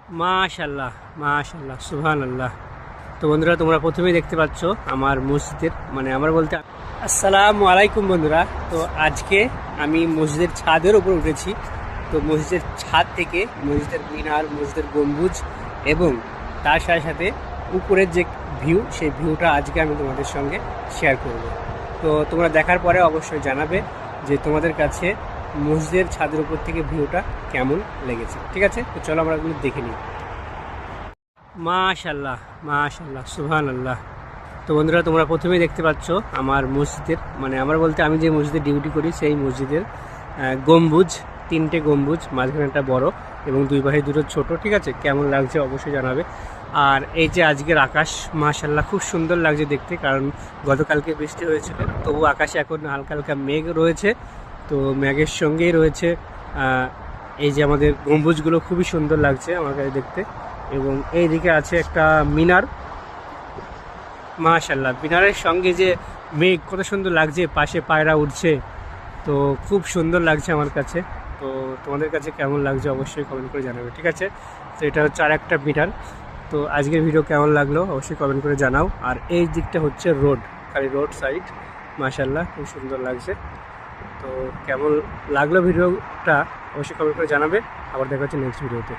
মাশাল্লাহ, মাশাল্লাহ, সুবহানাল্লাহ। তো বন্ধুরা, তোমরা প্রথমেই দেখতে পাচ্ছ আমার মসজিদের, মানে আমার বলতে আসসালামু আলাইকুম বন্ধুরা। তো আজকে আমি মসজিদের ছাদের উপর উঠেছি। তো মসজিদের ছাদ থেকে মসজিদের মিনার, মসজিদের গম্বুজ এবং তার সাথে সাথে উপরের যে ভিউ, সেই ভিউটা আজকে আমি তোমাদের সঙ্গে শেয়ার করব। তো তোমরা দেখার পরে অবশ্যই জানাবে যে তোমাদের কাছে মসজিদের ছাদের উপর থেকে ভিউটা কেমন লেগেছে। ঠিক আছে, তো চলো আমরা এগুলো দেখে নিই। মাশাল্লাহ, মাশাল্লাহ, সুবহানাল্লাহ। তো বন্ধুরা, তোমরা প্রথমেই দেখতে পাচ্ছ আমার মসজিদের, মানে আমার বলতে আমি যে মসজিদে ডিউটি করি সেই মসজিদের গম্বুজ, তিনটে গম্বুজ, মাঝখানেটা বড় এবং দুই পাশে দুটো ছোট। ঠিক আছে, কেমন লাগছে অবশ্যই জানাবে। আর এই যে আজকের আকাশ, মাশাল্লাহ, খুব সুন্দর লাগছে দেখতে, কারণ গতকালকে বৃষ্টি হয়েছিল, তবু আকাশে এখন হালকা হালকা মেঘ রয়েছে। তো মেঘের সঙ্গেই রয়েছে এই যে আমাদের গম্বুজগুলো, খুবই সুন্দর লাগছে আমার কাছে দেখতে। এবং এই দিকে আছে একটা মিনার, মাশাল্লাহ, মিনারের সঙ্গে যে মেঘ, কত সুন্দর লাগছে, পাশে পায়রা উঠছে। তো খুব সুন্দর লাগছে আমার কাছে। তো তোমাদের কাছে কেমন লাগছে অবশ্যই কমেন্ট করে জানাবে। ঠিক আছে, তো এটা হচ্ছে আর একটা মিনার। তো আজকের ভিডিও কেমন লাগলো অবশ্যই কমেন্ট করে জানাও। আর এই দিকটা হচ্ছে রোড, খালি রোড সাইড, মাশাল্লাহ, খুব সুন্দর লাগছে। তো কেমন লাগলো ভিডিওটা অবশ্যই কমেন্ট করে জানাবে। আবার দেখা হচ্ছে নেক্সট ভিডিওতে।